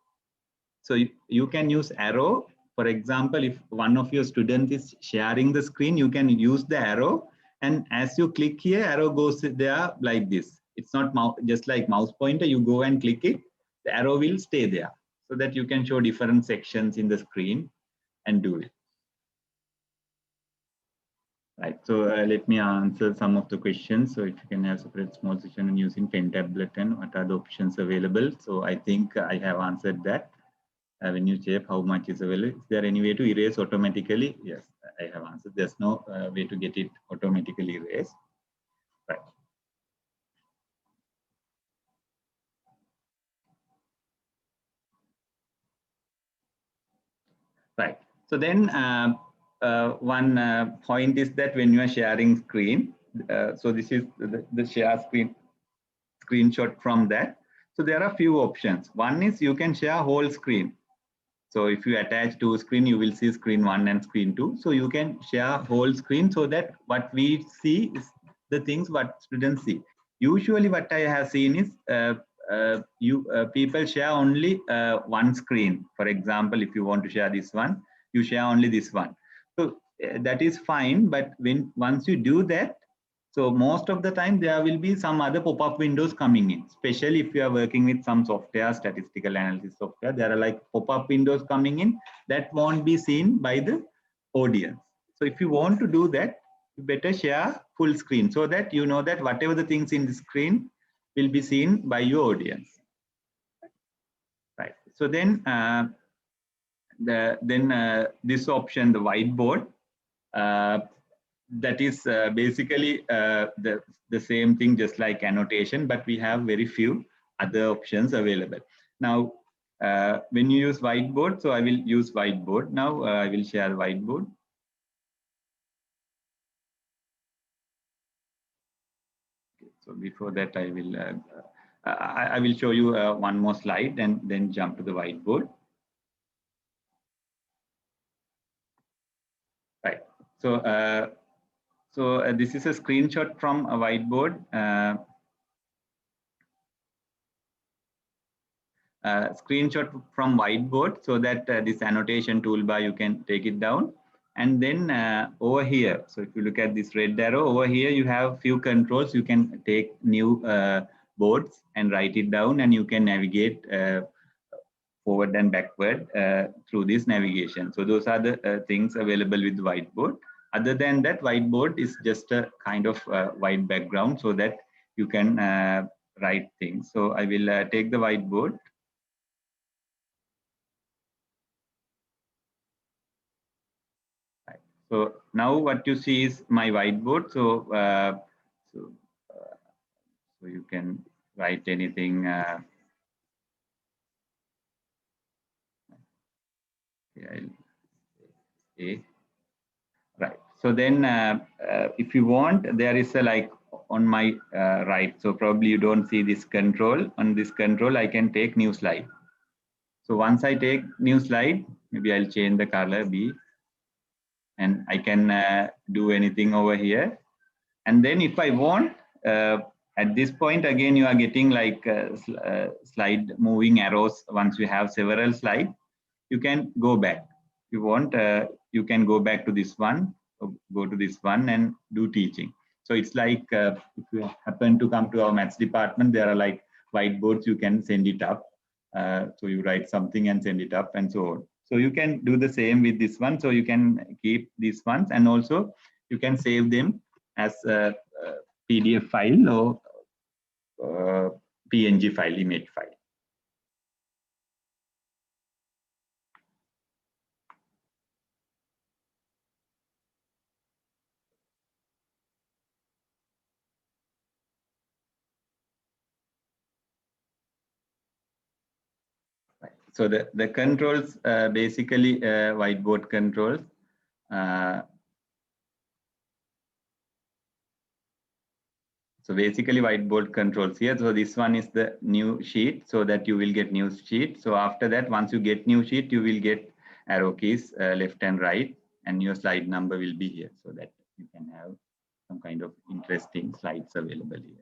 So you can use arrow. For example, if one of your students is sharing the screen, you can use the arrow. And as you click here, arrow goes there like this. It's not just like mouse pointer. You go and click it, the arrow will stay there, so that you can show different sections in the screen and do it. Right. So let me answer some of the questions. So if you can have separate small section and using pen tablet, and what are the options available? So I think I have answered that. When you check how much is available, is there any way to erase automatically? Yes, I have answered. There's no way to get it automatically erased. Right. Right. So then one point is that when you are sharing screen, so this is the share screen screenshot from that. So there are few options. One is you can share whole screen. So if you attach two screen, you will see screen 1 and screen 2. So you can share whole screen, so that what we see is the things what students see. Usually what I have seen is people share only one screen. For example, if you want to share this one, you share only this one. So that is fine. But once you do that, so most of the time there will be some other pop-up windows coming in, especially if you are working with some software, statistical analysis software, there are like pop-up windows coming in that won't be seen by the audience. So if you want to do that, you better share full screen, so that you know that whatever the things in the screen will be seen by your audience. Right. So then this option, the whiteboard, that is basically the same thing, just like annotation, but we have very few other options available. Now, when you use whiteboard, so I will use whiteboard. Now I will share whiteboard. Okay, so before that, I will show you one more slide and then jump to the whiteboard. Right. So this is a screenshot from a whiteboard. Screenshot from whiteboard, so that this annotation toolbar, you can take it down. And then over here, so if you look at this red arrow over here, you have few controls. You can take new boards and write it down, and you can navigate forward and backward through this navigation. So those are the things available with whiteboard. Other than that, whiteboard is just a kind of white background so that you can write things. So I will take the whiteboard. So now what you see is my whiteboard. So you can write anything. Yeah, right. So then if you want, there is a like on my right. So probably you don't see this control. On this control, I can take new slide. So once I take new slide, maybe I'll change the color B, and I can do anything over here. And then if I want, at this point, again, you are getting like slide moving arrows. Once you have several slides, you can go back. If you want, you can go back to this one, go to this one and do teaching. So it's like if you happen to come to our maths department, there are like whiteboards, you can send it up. So you write something and send it up and so on. So you can do the same with this one. So you can keep these ones, and also you can save them as a PDF file or PNG file, image file. So the controls, basically whiteboard controls. So basically whiteboard controls here. So this one is the new sheet, so that you will get new sheet. So after that, once you get new sheet, you will get arrow keys left and right, and your slide number will be here, so that you can have some kind of interesting slides available here.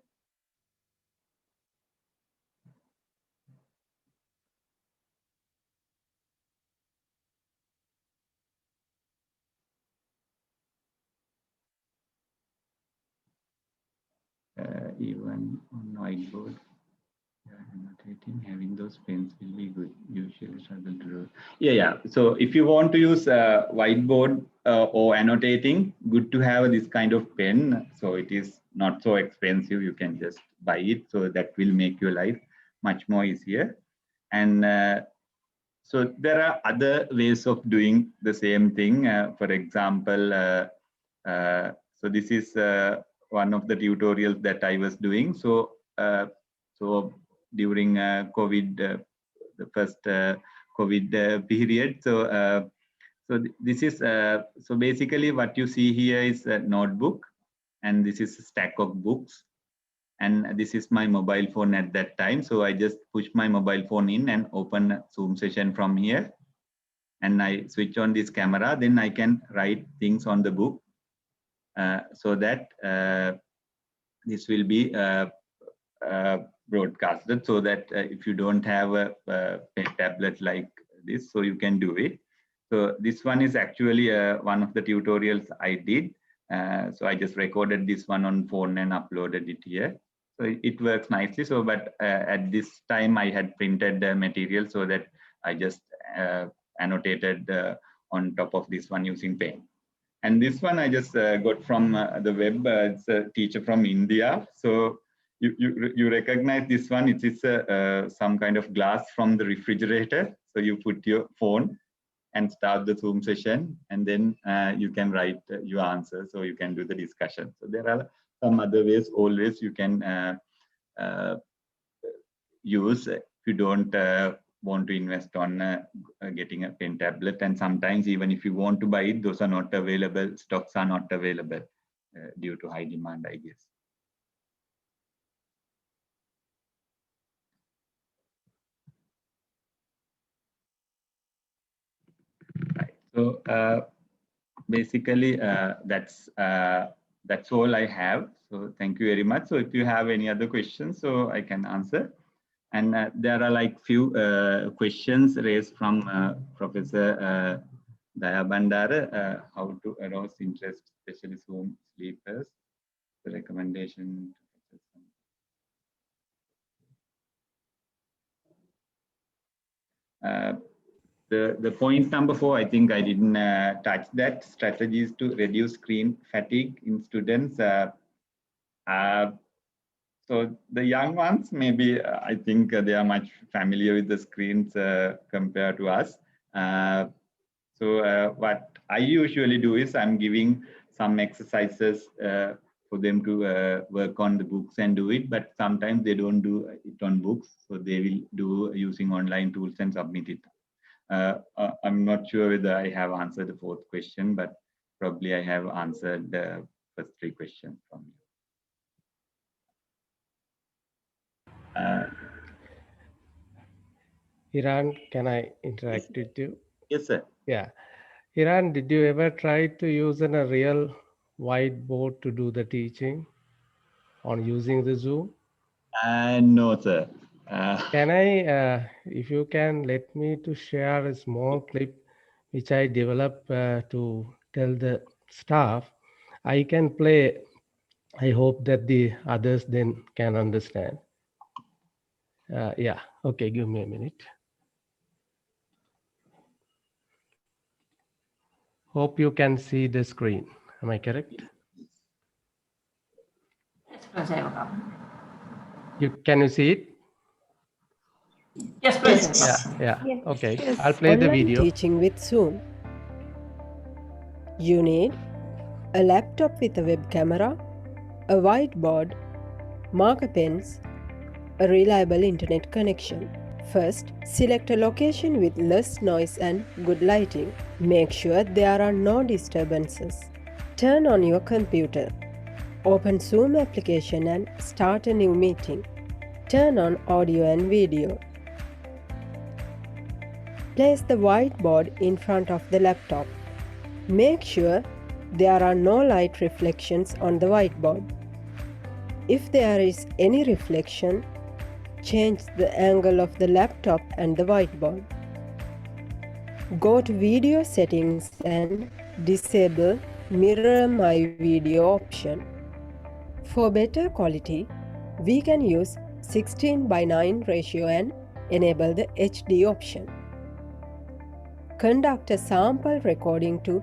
Even on whiteboard, annotating, having those pens will be good. Usually struggle to do. Yeah. So if you want to use whiteboard or annotating, good to have this kind of pen. So it is not so expensive. You can just buy it. So that will make your life much more easier. And so there are other ways of doing the same thing. For example, so this is one of the tutorials that I was doing. So during COVID, the first COVID period. So this is so basically what you see here is a notebook, and this is a stack of books, and this is my mobile phone at that time. So I just push my mobile phone in and open a Zoom session from here, and I switch on this camera. Then I can write things on the book so that this will be broadcasted, so that if you don't have a pen tablet like this, so you can do it. So this one is actually one of the tutorials I did. So I just recorded this one on phone and uploaded it here. So it works nicely. So, but at this time I had printed the material, so that I just annotated on top of this one using pen. And this one I just got from the web. It's a teacher from India. So you recognize this one. It is some kind of glass from the refrigerator. So you put your phone and start the Zoom session, and then you can write your answer. So you can do the discussion. So there are some other ways always you can use if you don't want to invest on getting a pen tablet. And sometimes even if you want to buy it, those are not available, stocks are not available due to high demand, I guess. Right. So basically that's all I have. So thank you very much. So if you have any other questions, so I can answer. And there are like few questions raised from Professor Daya Bandara, how to arouse interest, especially Zoom sleepers, the recommendation. The point number 4, I think I didn't touch that. Strategies to reduce screen fatigue in students. So the young ones, maybe I think they are much familiar with the screens compared to us. So what I usually do is I'm giving some exercises for them to work on the books and do it, but sometimes they don't do it on books. So they will do using online tools and submit it. I'm not sure whether I have answered the 4th question, but probably I have answered the first 3 questions from you. Iran, can I interact with you? Yes, sir. Yeah. Iran, did you ever try to use a real whiteboard to do the teaching on using the Zoom? No, sir. Can I, if you can let me to share a small clip which I developed to tell the staff, I can play. I hope that the others then can understand. Yeah, okay, give me a minute. Hope you can see the screen. Am I correct? Can you see it? Yes, President. Yeah. Yes. Okay, Yes. I'll play the Online video. teaching with Zoom. You need a laptop with a web camera, a whiteboard, marker pens, a reliable internet connection. First, select a location with less noise and good lighting. Make sure there are no disturbances. Turn on your computer. Open Zoom application and start a new meeting. Turn on audio and video. Place the whiteboard in front of the laptop. Make sure there are no light reflections on the whiteboard. If there is any reflection, change the angle of the laptop and the whiteboard. Go to video settings and disable Mirror My Video option. For better quality, we can use 16:9 ratio and enable the HD option. Conduct a sample recording to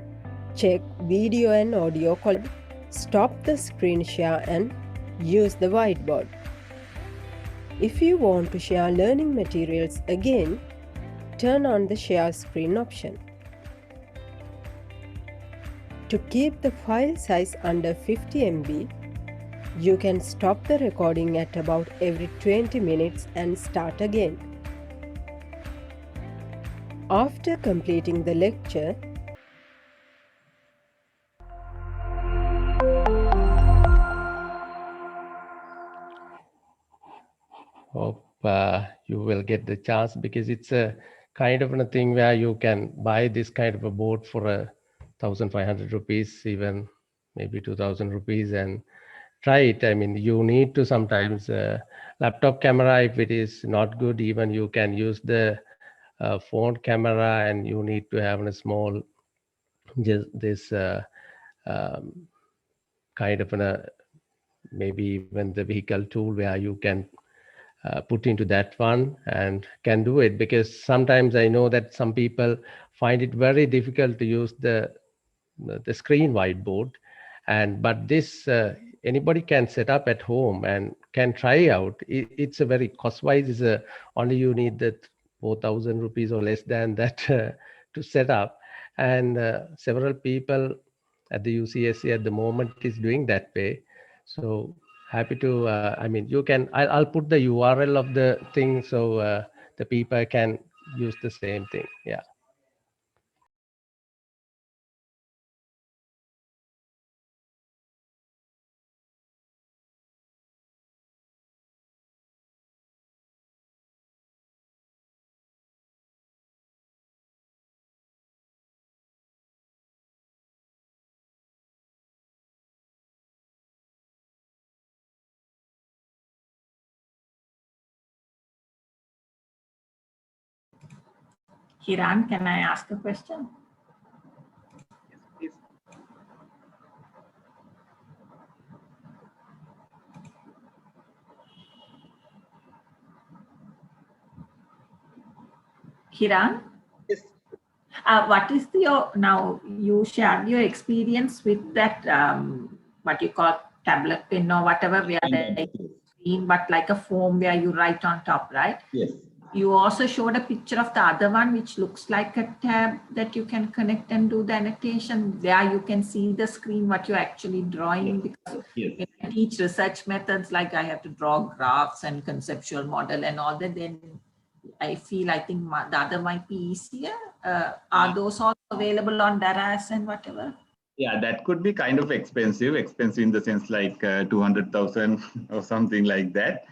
check video and audio quality. Stop the screen share and use the whiteboard. If you want to share learning materials again, turn on the share screen option. To keep the file size under 50 MB, you can stop the recording at about every 20 minutes and start again. After completing the lecture, Hope you will get the chance, because it's a kind of a thing where you can buy this kind of a board for 1,500 rupees, even maybe 2,000 rupees, and try it. I mean, you need to sometimes laptop camera, if it is not good, even you can use the phone camera, and you need to have a small just this kind of maybe even the vehicle tool where you can put into that one and can do it, because sometimes I know that some people find it very difficult to use the screen whiteboard, and but this anybody can set up at home and can try out. It's a very cost wise is only you need that 4,000 rupees or less than that to set up, and several people at the UCSC at the moment is doing that way. So happy to I mean, you can, I'll put the URL of the thing, so the people can use the same thing. Yeah. Hiran, can I ask a question? Yes, please. Hiran? Yes. What is your, now you shared your experience with that, what you call tablet pen or whatever, where the screen, but like a foam where you write on top, right? Yes. You also showed a picture of the other one, which looks like a tab that you can connect and do the annotation. There you can see the screen, what you're actually drawing. Because when I teach research methods, like I have to draw graphs and conceptual model and all that, then I think the other might be easier. Are those all available on Daras and whatever? Yeah, that could be kind of expensive in the sense like 200,000 or something like that.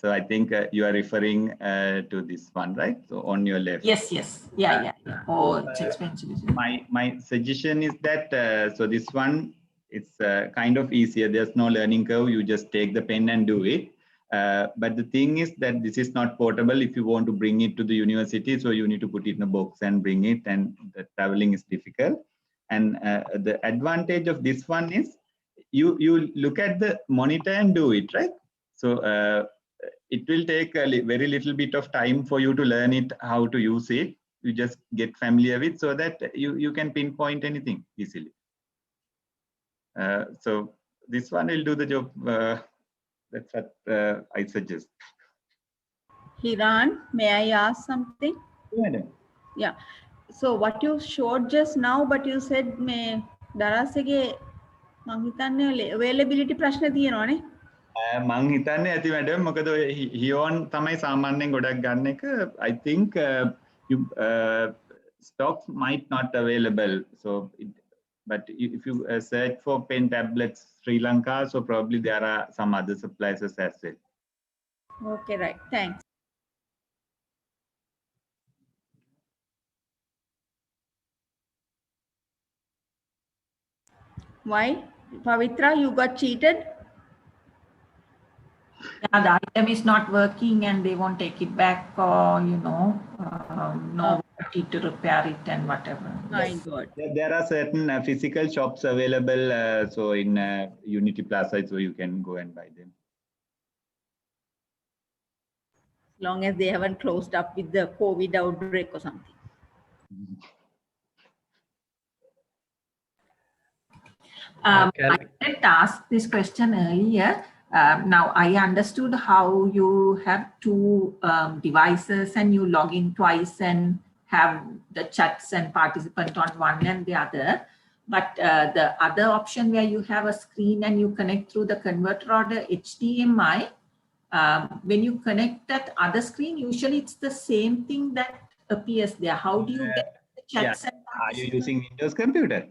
So I think you are referring to this one, right? So on your left. Yes. Yeah. Oh, it's expensive. My suggestion is that, so this one, it's kind of easier. There's no learning curve. You just take the pen and do it. But the thing is that this is not portable if you want to bring it to the university. So you need to put it in a box and bring it, and the traveling is difficult. And the advantage of this one is you look at the monitor and do it, right? So it will take a very little bit of time for you to learn it, how to use it. You just get familiar with, so that you can pinpoint anything easily. So this one will do the job. That's what I suggest. Hiran, may I ask something? Madam. Yeah. So what you showed just now, but you said me Darasege මං හිතන්නේ availability ප්‍රශ්න තියෙනවානේ. මං හිතන්නේ ඇති madam, මොකද හියෝන් තමයි සාමාන්‍යයෙන් ගොඩක් ගන්න එක. I think stocks might not available. So, but if you search for pen tablets Sri Lanka, so probably there are some other suppliers as well. Okay, right. Thanks. Why? Pavitra, you got cheated? Yeah, the item is not working and they won't take it back, or nobody to repair it and whatever. My God. There are certain physical shops available, so in Unity Plaza, so you can go and buy them. As long as they haven't closed up with the COVID outbreak or something. I had asked this question earlier. Now I understood how you have two devices and you log in twice and have the chats and participant on one and the other. But the other option where you have a screen and you connect through the converter or the HDMI, when you connect that other screen, usually it's the same thing that appears there. How do you get the chats and Are you using Windows computer?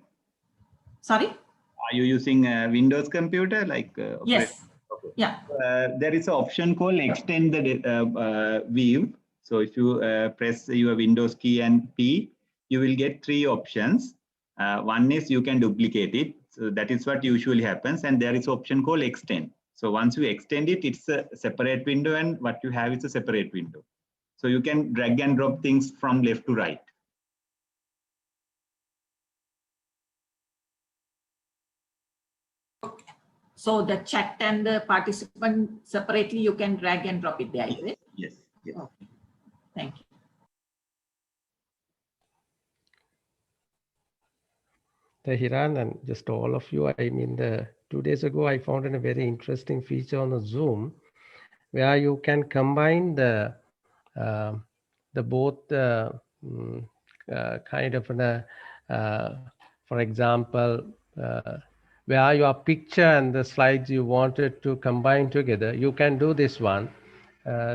Sorry? Are you using a Windows computer? Yes. Okay. Yeah. There is an option called extend the view. So if you press your Windows key and P, you will get three options. One is you can duplicate it. So that is what usually happens. And there is an option called extend. So once you extend it, it's a separate window, and what you have is a separate window. So you can drag and drop things from left to right. So the chat and the participant separately, you can drag and drop it there, is it? Yes. Yes. Okay. Thank you. Hiran and just all of you, I mean, 2 days ago, I found a very interesting feature on the Zoom where you can combine the both kind of for example, where your picture and the slides you wanted to combine together, you can do this one.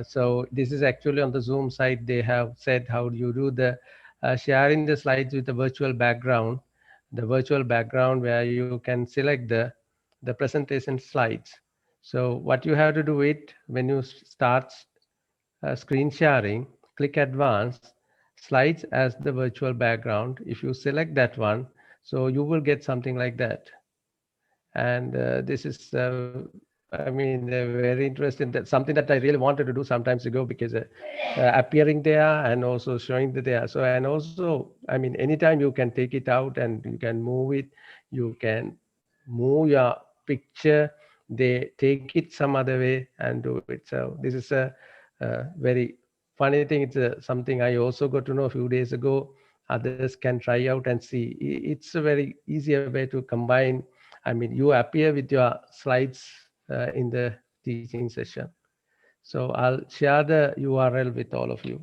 So this is actually on the Zoom site. They have said how do you do the sharing the slides with the virtual background, where you can select the presentation slides. So what you have to do it when you start screen sharing, click advanced, slides as the virtual background. If you select that one, so you will get something like that. And this is, I mean, very interesting. That's something that I really wanted to do sometimes ago, because appearing there and also showing that there. So, and also, I mean, anytime you can take it out and you can move it, you can move your picture, they take it some other way and do it. So this is a very funny thing, it's something I also got to know a few days ago. Others can try out and see. It's a very easier way to combine. I mean, you appear with your slides in the teaching session. So I'll share the URL with all of you.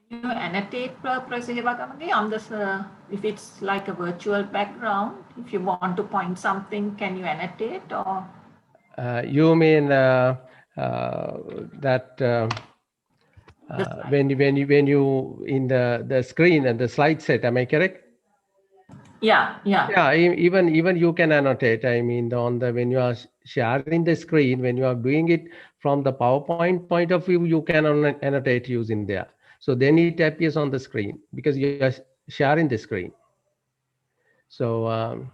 Can you annotate, Professor Hibagamage, on this, if it's like a virtual background, if you want to point something, can you annotate or? You mean that when you in the screen and the slide set, am I correct? Yeah. Yeah, even you can annotate. I mean, on the when you are sharing the screen, when you are doing it from the PowerPoint point of view, you can annotate using there. So then it appears on the screen because you are sharing the screen. So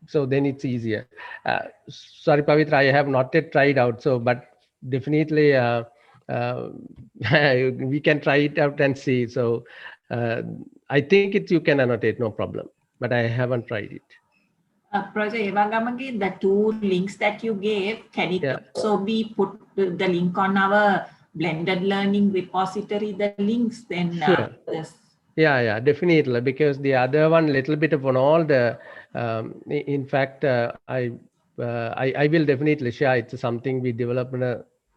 so then it's easier. Sorry, Pavitra, I have not yet tried out. So, but definitely we can try it out and see. So I think you can annotate, no problem. But I haven't tried it. Professor Hibagamage, the two links that you gave, can it also be put the link on our blended learning repository, the links then? Sure. Yeah, definitely. Because the other one, little bit of on all the, in fact, I will definitely share. It's something we developed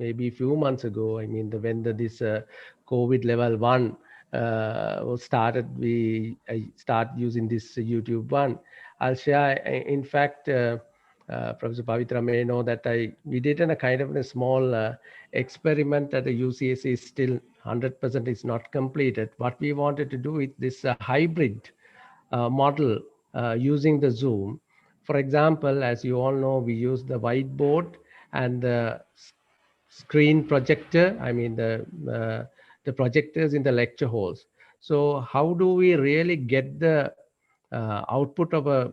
maybe a few months ago. I mean, when this COVID level 1 was started, I start using this YouTube one. I'll share. In fact, Professor Pavitra may know that we did a kind of a small experiment at the UCS is still 100% is not completed. What we wanted to do is this hybrid model using the Zoom. For example, as you all know, we use the whiteboard and the screen projector. I mean the projectors in the lecture halls. So how do we really get the output of a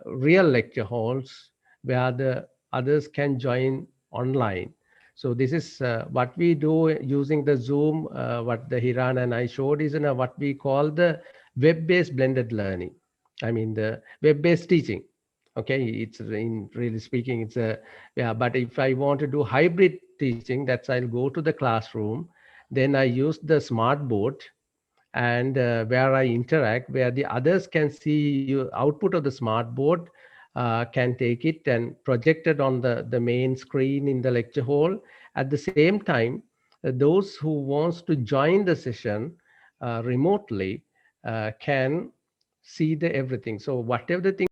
real lecture halls where the others can join online? So this is what we do using the Zoom. What the Hiran and I showed is what we call the web-based blended learning. I mean the web-based teaching. Okay, it's in really speaking, it's a but if I want to do hybrid teaching, that's I'll go to the classroom, then I use the smart board and where I interact, where the others can see you output of the smart board, can take it and project it on the main screen in the lecture hall. At the same time, those who wants to join the session remotely can see the everything. So whatever the thing